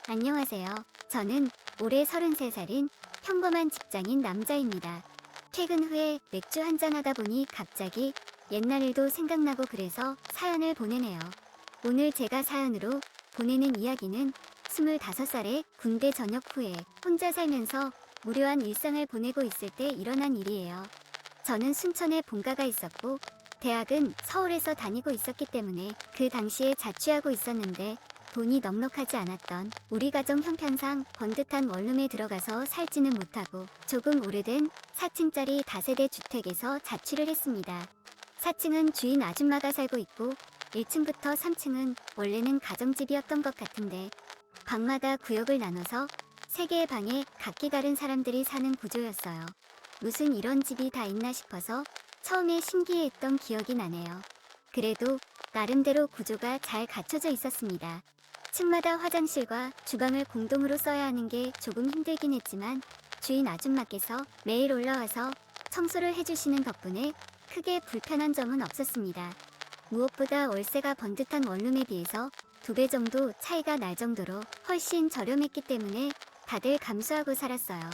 안녕하세요. 저는 올해 33살인 평범한 직장인 남자입니다. 퇴근 후에 맥주 한잔 하다 보니 갑자기 옛날 일도 생각나고 그래서 사연을 보내네요. 오늘 제가 사연으로 보내는 이야기는 25살에 군대 전역 후에 혼자 살면서 무료한 일상을 보내고 있을 때 일어난 일이에요. 저는 순천에 본가가 있었고 대학은 서울에서 다니고 있었기 때문에 그 당시에 자취하고 있었는데 돈이 넉넉하지 않았던 우리 가정 형편상 번듯한 원룸에 들어가서 살지는 못하고 조금 오래된 4층짜리 다세대 주택에서 자취를 했습니다. 4층은 주인 아줌마가 살고 있고 1층부터 3층은 원래는 가정집이었던 것 같은데 방마다 구역을 나눠서 3개의 방에 각기 다른 사람들이 사는 구조였어요. 무슨 이런 집이 다 있나 싶어서 처음에 신기해했던 기억이 나네요. 그래도 나름대로 구조가 잘 갖춰져 있었습니다. 층마다 화장실과 주방을 공동으로 써야 하는 게 조금 힘들긴 했지만 주인 아줌마께서 매일 올라와서 청소를 해주시는 덕분에 크게 불편한 점은 없었습니다. 무엇보다 월세가 번듯한 원룸에 비해서 2배 정도 차이가 날 정도로 훨씬 저렴했기 때문에 다들 감수하고 살았어요.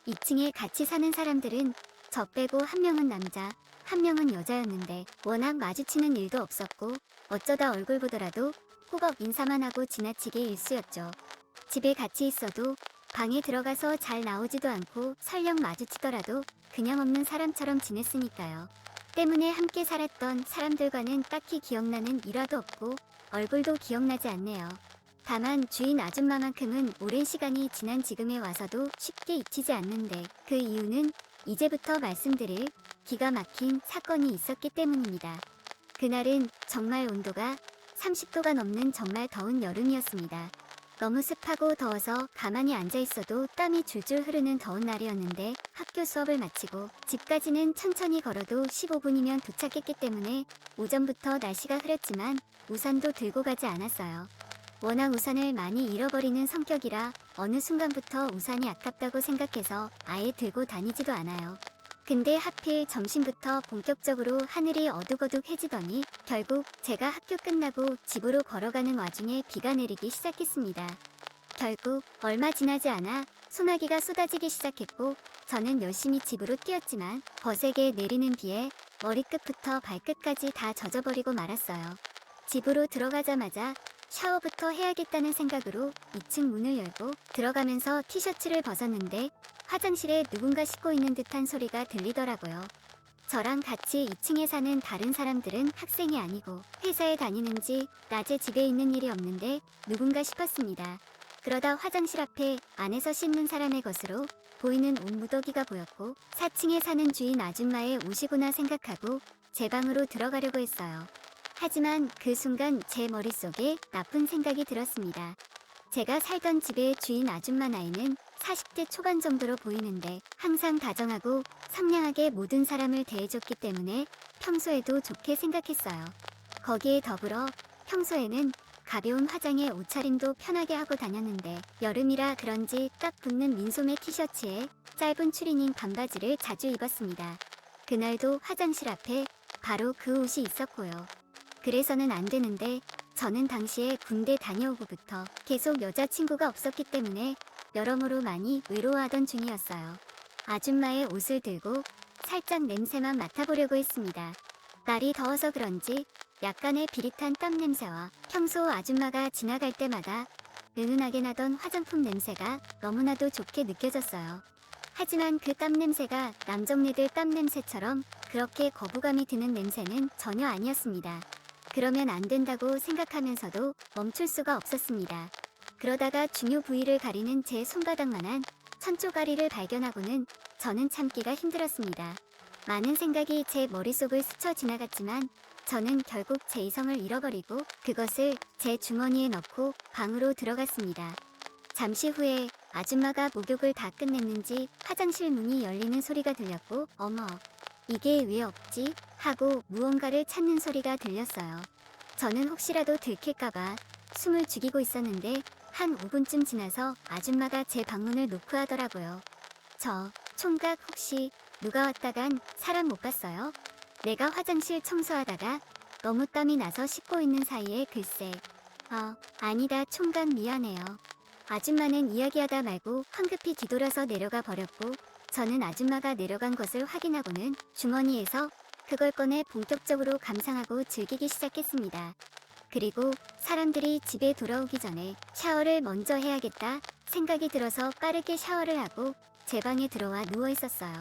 2층에 같이 사는 사람들은 저 빼고 한 명은 남자, 한 명은 여자였는데 워낙 마주치는 일도 없었고 어쩌다 얼굴 보더라도 호박 인사만 하고 지나치게 일수였죠. 집에 같이 있어도 방에 들어가서 잘 나오지도 않고 설령 마주치더라도 그냥 없는 사람처럼 지냈으니까요. 때문에 함께 살았던 사람들과는 딱히 기억나는 일화도 없고 얼굴도 기억나지 않네요. 다만 주인 아줌마만큼은 오랜 시간이 지난 지금에 와서도 쉽게 잊히지 않는데 그 이유는 이제부터 말씀드릴 기가 막힌 사건이 있었기 때문입니다. 그날은 정말 온도가 30도가 넘는 정말 더운 여름이었습니다. 너무 습하고 더워서 가만히 앉아 있어도 땀이 줄줄 흐르는 더운 날이었는데 학교 수업을 마치고 집까지는 천천히 걸어도 15분이면 도착했기 때문에 오전부터 날씨가 흐렸지만 우산도 들고 가지 않았어요. 워낙 우산을 많이 잃어버리는 성격이라 어느 순간부터 우산이 아깝다고 생각해서 아예 들고 다니지도 않아요. 근데 하필 점심부터 본격적으로 하늘이 어둑어둑해지더니 결국 제가 학교 끝나고 집으로 걸어가는 와중에 비가 내리기 시작했습니다. 결국 얼마 지나지 않아 소나기가 쏟아지기 시작했고 저는 열심히 집으로 뛰었지만 거세게 내리는 비에 머리끝부터 발끝까지 다 젖어버리고 말았어요. 집으로 들어가자마자 샤워부터 해야겠다는 생각으로 2층 문을 열고 들어가면서 티셔츠를 벗었는데 화장실에 누군가 씻고 있는 듯한 소리가 들리더라고요. 저랑 같이 2층에 사는 다른 사람들은 학생이 아니고 회사에 다니는지 낮에 집에 있는 일이 없는데 누군가 싶었습니다. 그러다 화장실 앞에 안에서 씻는 사람의 것으로 보이는 옷 무더기가 보였고 4층에 사는 주인 아줌마의 옷이구나 생각하고 제 방으로 들어가려고 했어요. 하지만 그 순간 제 머릿속에 나쁜 생각이 들었습니다. 제가 살던 집의 주인 아줌마 나이는 40대 초반 정도로 보이는데 항상 다정하고 상냥하게 모든 사람을 대해줬기 때문에 평소에도 좋게 생각했어요. 거기에 더불어 평소에는 가벼운 화장에 옷차림도 편하게 하고 다녔는데 여름이라 그런지 딱 붙는 민소매 티셔츠에 짧은 추리닝 반바지를 자주 입었습니다. 그날도 화장실 앞에 바로 그 옷이 있었고요. 그래서는 안 되는데 저는 당시에 군대 다녀오고부터 계속 여자친구가 없었기 때문에 여러모로 많이 외로워하던 중이었어요. 아줌마의 옷을 들고 살짝 냄새만 맡아보려고 했습니다. 날이 더워서 그런지 약간의 비릿한 땀 냄새와 평소 아줌마가 지나갈 때마다 은은하게 나던 화장품 냄새가 너무나도 좋게 느껴졌어요. 하지만 그 땀 냄새가 남정네들 땀 냄새처럼 그렇게 거부감이 드는 냄새는 전혀 아니었습니다. 그러면 안 된다고 생각하면서도 멈출 수가 없었습니다. 그러다가 중요 부위를 가리는 제 손바닥만한 천조가리를 발견하고는 저는 참기가 힘들었습니다. 많은 생각이 제 머릿속을 스쳐 지나갔지만 저는 결국 제 이성을 잃어버리고 그것을 제 주머니에 넣고 방으로 들어갔습니다. 잠시 후에 아줌마가 목욕을 다 끝냈는지 화장실 문이 열리는 소리가 들렸고 어머, 이게 왜 없지? 하고 무언가를 찾는 소리가 들렸어요. 저는 혹시라도 들킬까봐 숨을 죽이고 있었는데 한 5분쯤 지나서 아줌마가 제 방문을 노크하더라고요. 저 총각 혹시 누가 왔다 간 사람 못 봤어요? 내가 화장실 청소하다가 너무 땀이 나서 씻고 있는 사이에 글쎄. 아니다 총각 미안해요. 아줌마는 이야기하다 말고 황급히 뒤돌아서 내려가 버렸고 저는 아줌마가 내려간 것을 확인하고는 주머니에서 그걸 꺼내 본격적으로 감상하고 즐기기 시작했습니다. 그리고 사람들이 집에 돌아오기 전에 샤워를 먼저 해야겠다 생각이 들어서 빠르게 샤워를 하고 제 방에 들어와 누워 있었어요.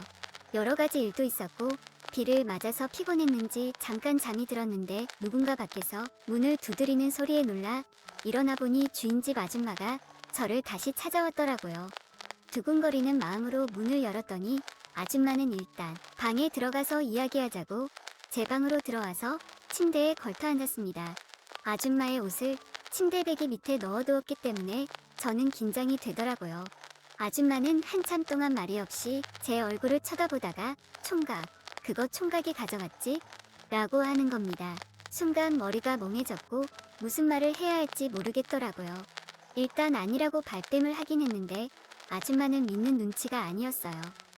여러 가지 일도 있었고 비를 맞아서 피곤했는지 잠깐 잠이 들었는데 누군가 밖에서 문을 두드리는 소리에 놀라 일어나 보니 주인집 아줌마가 저를 다시 찾아왔더라고요. 두근거리는 마음으로 문을 열었더니 아줌마는 일단 방에 들어가서 이야기하자고 제 방으로 들어와서 침대에 걸터 앉았습니다. 아줌마의 옷을 침대 베개 밑에 넣어두었기 때문에 저는 긴장이 되더라고요. 아줌마는 한참 동안 말이 없이 제 얼굴을 쳐다보다가 총각, 그거 총각이 가져갔지? 라고 하는 겁니다. 순간 머리가 멍해졌고 무슨 말을 해야 할지 모르겠더라고요. 일단 아니라고 발뺌을 하긴 했는데 아줌마는 믿는 눈치가 아니었어요.